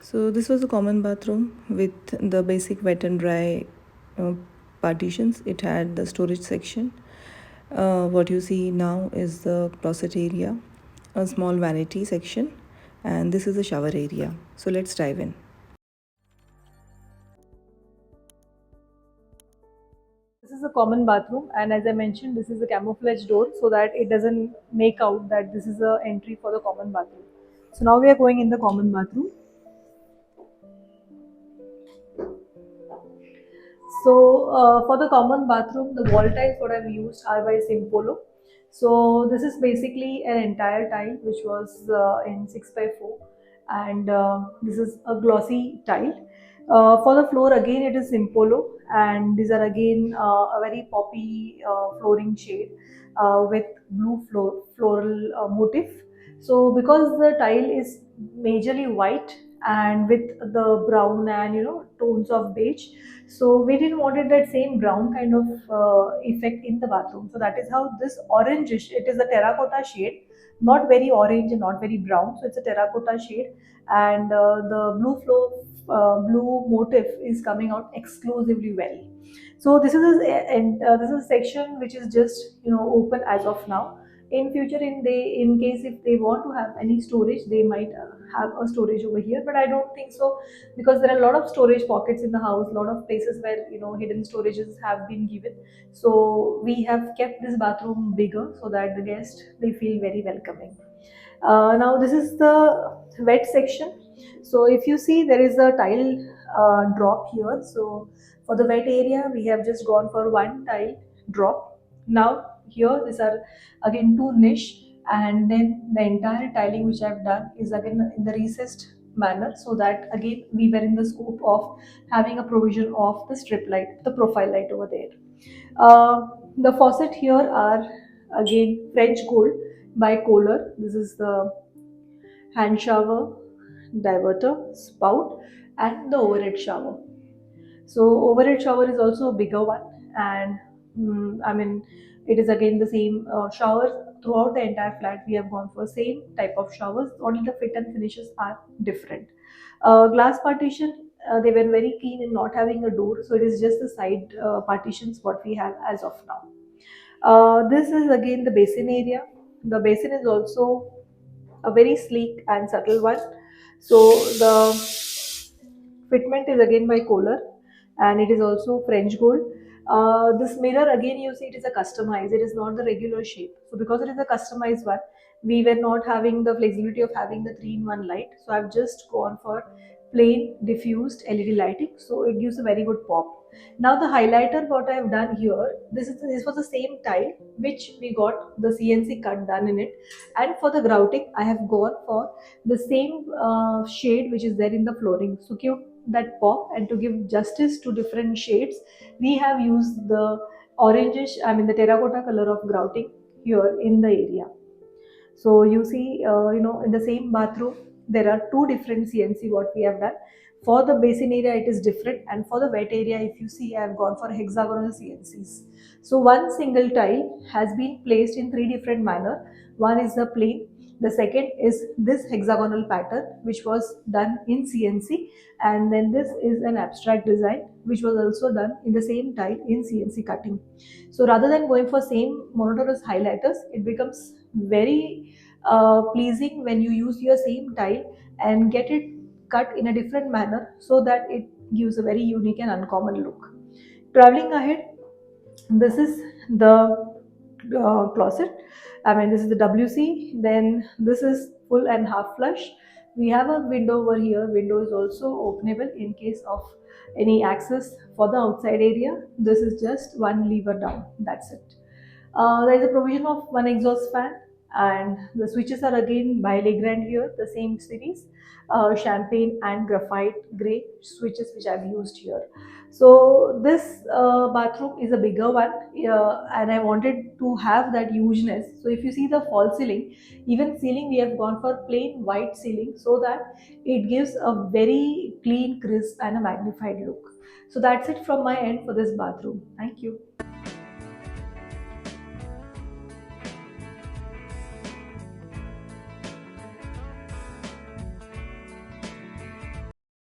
So this was a common bathroom with the basic wet and dry uh, partitions. It had the storage section. What you see now is the closet area, a small vanity section, and this is the shower area. So let's dive in. This is a common bathroom, and as I mentioned, this is a camouflage door so that it doesn't make out that this is a entry for the common bathroom. So now we are going in the common bathroom. So for the common bathroom, the wall tiles what I've used are by Simpolo. So this is basically an entire tile which was in 6 by 4, and this is a glossy tile. For the floor again it is Simpolo, and these are again a very poppy flooring shade with blue floral motif. So because the tile is majorly white and with the brown and tones of beige, so we didn't wanted that same brown kind of effect in the bathroom. So that is how this orangish, it is a terracotta shade, not very orange and not very brown. So it's a terracotta shade, and the blue motif is coming out exclusively well. So this is this is a section which is just open as of now. In future, in case if they want to have any storage, they might have a storage over here, but I don't think so, because there are a lot of storage pockets in the house, a lot of places where hidden storages have been given. So we have kept this bathroom bigger so that the guest they feel very welcoming. Now this is the wet section. So if you see, there is a tile drop here. So for the wet area we have just gone for one tile drop. Now here these are again two niche, and then the entire tiling which I've done is again in the recessed manner, so that again we were in the scope of having a provision of the strip light, the profile light over there. The faucet here are again French gold by Kohler. This is the hand shower, diverter, spout, and the overhead shower. So overhead shower is also a bigger one, and I mean it is again the same shower throughout the entire flat. We have gone for same type of showers. Only the fit and finishes are different. Glass partition. They were very keen in not having a door, so it is just the side partitions what we have as of now. This is again the basin area. The basin is also a very sleek and subtle one. So the fitment is again by Kohler, and it is also French gold. This mirror again, you see, it is a customized. It is not the regular shape. So because it is a customized one, we were not having the flexibility of having the 3-in-1 light. So I've just gone for plain diffused LED lighting. So it gives a very good pop. Now the highlighter, what I have done here, this was the same tile which we got the CNC cut done in it, and for the grouting, I have gone for the same shade which is there in the flooring. So give that pop, and to give justice to different shades, we have used the orangish, I mean the terracotta color of grouting here in the area. So you see, in the same bathroom, there are two different CNC what we have done. For the basin area, it is different, and for the wet area, if you see, I have gone for hexagonal CNCs. So one single tile has been placed in three different manner. One is the plain. The second is this hexagonal pattern, which was done in CNC, and then this is an abstract design, which was also done in the same tile in CNC cutting. So rather than going for same monotonous highlighters, it becomes very pleasing when you use your same tile and get it cut in a different manner, so that it gives a very unique and uncommon look. Traveling ahead, this is the closet. I mean, this is the WC. Then this is full and half flush. We have a window over here. Window is also openable in case of any access for the outside area. This is just one lever down. That's it. There is a provision of one exhaust fan, and the switches are again by Legrand here, the same series, champagne and graphite gray switches which I've used here. So this bathroom is a bigger one, and I wanted to have that hugeness. So if you see the false ceiling, even ceiling we have gone for plain white ceiling, so that it gives a very clean, crisp, and a magnified look. So that's it from my end for this bathroom. Thank you.